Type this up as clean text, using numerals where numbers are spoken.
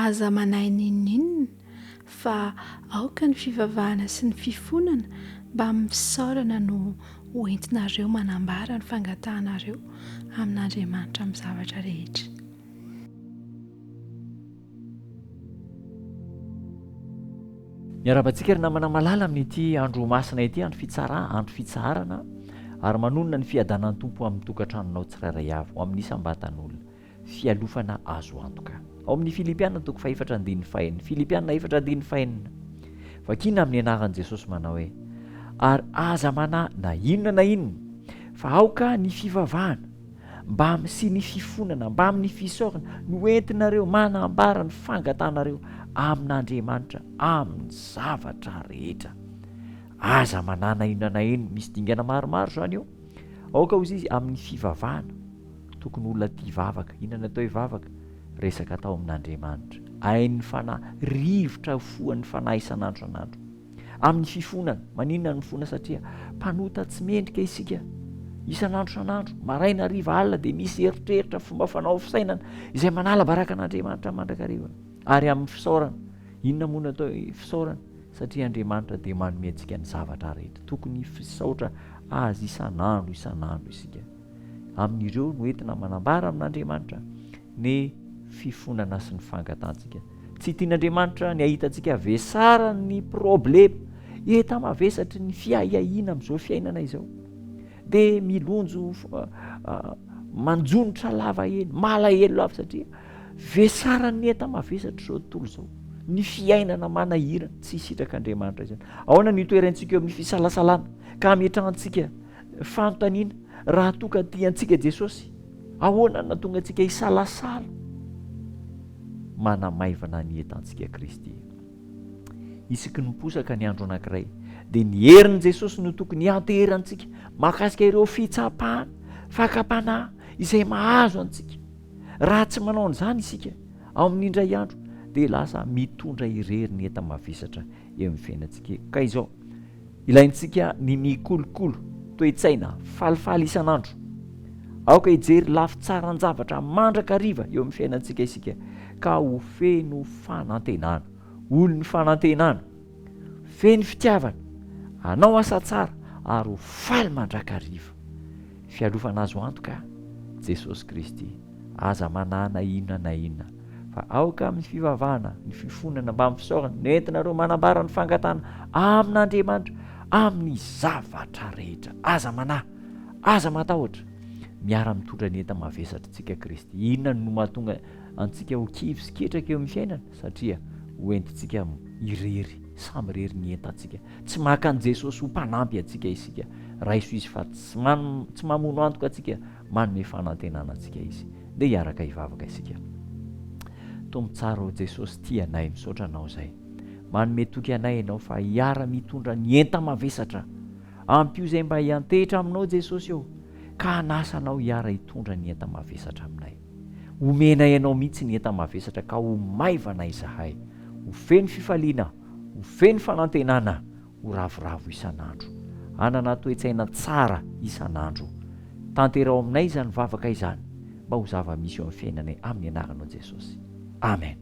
aza manay ninninona fa aoka ny fivavahana sy ny fifonana mba misaorana no hoentinareo manambara ny fangatahanareo amin'Andriamanitra amin'ny zavatra rehetra. Miarabantsika ry namana malala amin'ity andro masina ity, andro fitsarana ary manonona ny fiadanan'ny tompo amin'ny tokantranonao tsirairay avy ho amin'ny isam-batan'olona, fialofana azo antoka. Ao amin'ny Filipiana toko 4:5, Filipiana 4:5. Vakina amin'ny anaran'i Jesosy manao hoe ary aza mana na inona na inona fa aoka ny fivavahana mba sy ny fifonana mba amin'ny fisaorana no entinareo manambara ny fangatanareo amin'Andriamanitra amin'ny zavatra rehetra. Aza manana inona na inona, misy dingana maromaro zany io. Aoka hozy izy amin'ny fivavahana, tokony olona tia vavaka. Inona natao hivavaka? Resaka atao amin'Andriamanitra, hain'ny fanahy, rivotra foan'ny fanahy isan'andro san'andro. Amin'ny fifonana, maninona ny fona? Satria mpanota tsy mendrika isika isan'andro san'andro, maraina hariva alina dia misy eritreritra fomba fanao fisainana izay manala baraka an'Andriamanitra mandrakariva. Ary amin'ny fisaorana, inona moa natao fisaorana? Satria Andriamanitra dia manome antsika ny zavatra rehetra, tokony fisaotra azy isan'andro isika. Amin'ireo no entina manambara amin'Andriamanitra ny fifonana sy ny fangatantsika. Tsy tian'Andriamanitra ny ahitantsika vesara ny problema eta mavesatry ny fiahiahina amin'izao fiainana izao, dia milonjo manjonotra lava eny, malahelo lava, satria vesara ny eta mavesatra izao tontolo izao, ny fiainana manahirana, tsy hisitrak'Andriamanitra izany. Ahoana ny toerantsika eo amin'ny fisalasalana ka ametrahantsika fanontaniana raha toka tiantsika Jesosy? Ahoana na tonga antsika hisalasala? Manamaivana ny entantsika Kristy. Isaky ny posaka ny andro anankiray dia ny herin'i Jesosy no tokony anteherantsika mahakasika ireo fitsapahana, fakapanahy izay mahazo antsika. Raha tsy manao an'izany isika ao amin'indray andro dia lasa mitondra irery ny enta-mavesatra eo amin'ny fiainantsika. Ka izao ilaintsika ny mikolokolo toe-tsaina falifaly isan'andro. Aoka hijery lafy tsara ny zavatra mandrakariva eo amin'ny fiainantsika isika, ka ho feno fanantenana, olo ny fanantenana, feno fitiavana, anao asa tsara ary ho faly mandrakariva. Fialofana azo antoka Jesosy Kristy. Aza manana inona na inona fa aoka amin'ny fivavahana, ny fifonana mba amin'ny fisaorana no entinareo manambara ny fangatana amin'Andriamanitra amin'ny zavatra rehetra. Aza manahy, aza matahotra, miara mitondra ny enta-mavesatra tsika Kristy. Inona no mahatonga antsika ho kivy sy ketraka eo amin'ny fiainana? Satria hoentintsika irery, samy rery ny entantsika. Tsy maka an' Jesosy ho mpanampy antsika isika, raha iso izy fa tsy mamono antoka antsika, manome fanantenana antsika izy. Dia hiaraka hivavaka isika. Tombo tsara o Jesosy, tia anay, misaotra anao izay. Manome toky anay ianao fa hiara mitondra ny enta-mavesatra. Ampio izay mba hiantehitra aminao Jesosy eo, ka hanasanao hiara hitondra ny enta-mavesatra aminay. Omena ianao mihitsy ny enta-mavesatra ka ho maivana izahay, ho feno fifaliana, ho feno fanantenana, ho ravoravo isan'andro. Anana toe-tsaina tsara isan'andro. Tanterao aminay izany vavaka izany, mba ho zava-misy eo amin'ny fiainanay amin'ny anaranao Jesosy. Amen.